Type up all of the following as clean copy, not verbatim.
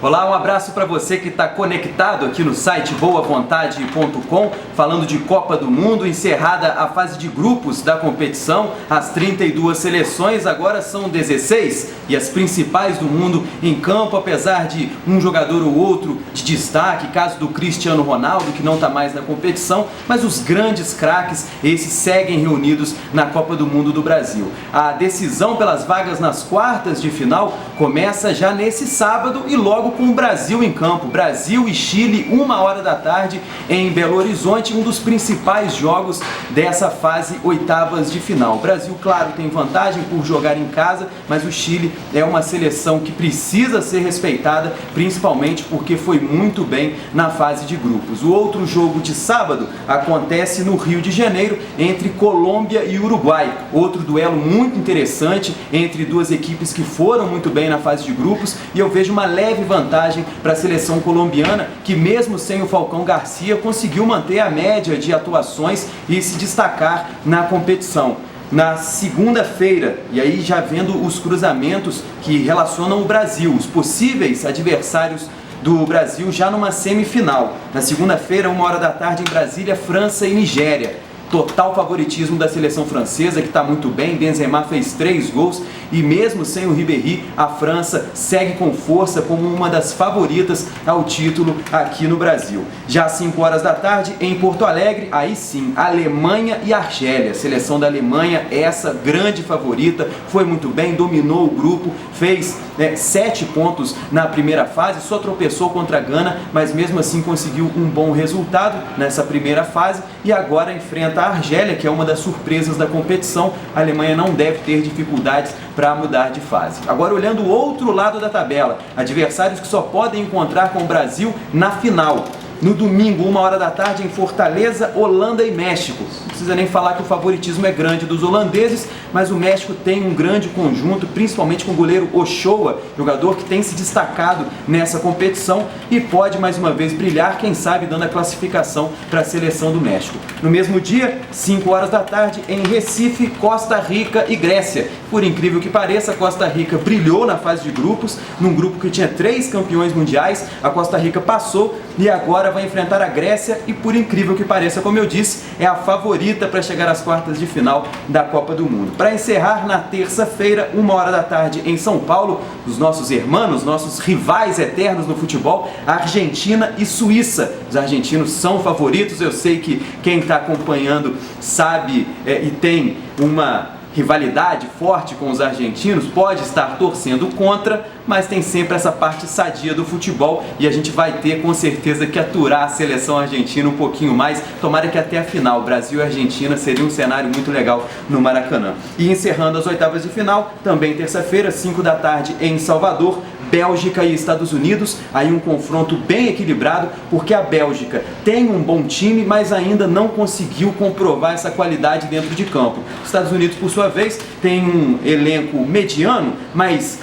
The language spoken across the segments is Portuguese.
Olá, um abraço para você que está conectado aqui no site boavontade.com, falando de Copa do Mundo, encerrada a fase de grupos da competição, as 32 seleções, agora são 16 e as principais do mundo em campo, apesar de um jogador ou outro de destaque, caso do Cristiano Ronaldo, que não está mais na competição, mas os grandes craques, esses seguem reunidos na Copa do Mundo do Brasil. A decisão pelas vagas nas quartas de final começa já nesse sábado e logo com o Brasil em campo. Brasil e Chile, 1h da tarde em Belo Horizonte, um dos principais jogos dessa fase oitavas de final. O Brasil, claro, tem vantagem por jogar em casa, mas o Chile é uma seleção que precisa ser respeitada, principalmente porque foi muito bem na fase de grupos. O outro jogo de sábado acontece no Rio de Janeiro, entre Colômbia e Uruguai. Outro duelo muito interessante entre duas equipes que foram muito bem na fase de grupos, e eu vejo uma leve vantagem para a seleção colombiana, que mesmo sem o Falcão Garcia conseguiu manter a média de atuações e se destacar na competição. Na segunda-feira, e aí já vendo os cruzamentos que relacionam o Brasil, os possíveis adversários do Brasil já numa semifinal. Na segunda-feira, 1h da tarde em Brasília, França e Nigéria. Total favoritismo da seleção francesa, que está muito bem. Benzema fez 3 gols e mesmo sem o Ribéry, a França segue com força como uma das favoritas ao título aqui no Brasil. Já às 5h da tarde em Porto Alegre, aí sim, Alemanha e Argélia. A seleção da Alemanha, essa grande favorita, foi muito bem, dominou o grupo, fez 7 pontos na primeira fase, só tropeçou contra a Gana, mas mesmo assim conseguiu um bom resultado nessa primeira fase e agora enfrenta a Argélia, que é uma das surpresas da competição. A Alemanha não deve ter dificuldades para mudar de fase. Agora, olhando o outro lado da tabela, adversários que só podem encontrar com o Brasil na final. No domingo, 1h da tarde, em Fortaleza, Holanda e México. Não precisa nem falar que o favoritismo é grande dos holandeses, mas o México tem um grande conjunto, principalmente com o goleiro Ochoa, jogador que tem se destacado nessa competição e pode mais uma vez brilhar, quem sabe dando a classificação para a seleção do México. No mesmo dia, 5h da tarde, em Recife, Costa Rica e Grécia. Por incrível que pareça, a Costa Rica brilhou na fase de grupos, num grupo que tinha 3 campeões mundiais. A Costa Rica passou e agora vai enfrentar a Grécia e, por incrível que pareça, como eu disse, é a favorita para chegar às quartas de final da Copa do Mundo. Para encerrar, na terça-feira, 1h da tarde em São Paulo, os nossos irmãos, nossos rivais eternos no futebol, Argentina e Suíça. Os argentinos são favoritos, eu sei que quem está acompanhando sabe e tem uma rivalidade forte com os argentinos, pode estar torcendo contra, mas tem sempre essa parte sadia do futebol e a gente vai ter com certeza que aturar a seleção argentina um pouquinho mais. Tomara que até a final, Brasil e Argentina, seria um cenário muito legal no Maracanã. E encerrando as oitavas de final, também terça-feira, 5 da tarde em Salvador, Bélgica e Estados Unidos, aí um confronto bem equilibrado, porque a Bélgica tem um bom time, mas ainda não conseguiu comprovar essa qualidade dentro de campo. Os Estados Unidos, por sua vez, tem um elenco mediano, mas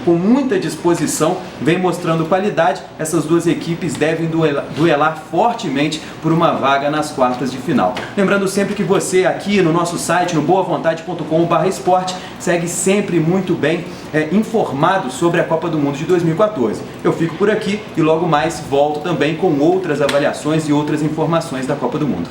com muita disposição, vem mostrando qualidade. Essas duas equipes devem duelar fortemente por uma vaga nas quartas de final. Lembrando sempre que você aqui no nosso site, no boavontade.com/esporte, segue sempre muito bem informado sobre a Copa do Mundo de 2014. Eu fico por aqui e logo mais volto também com outras avaliações e outras informações da Copa do Mundo.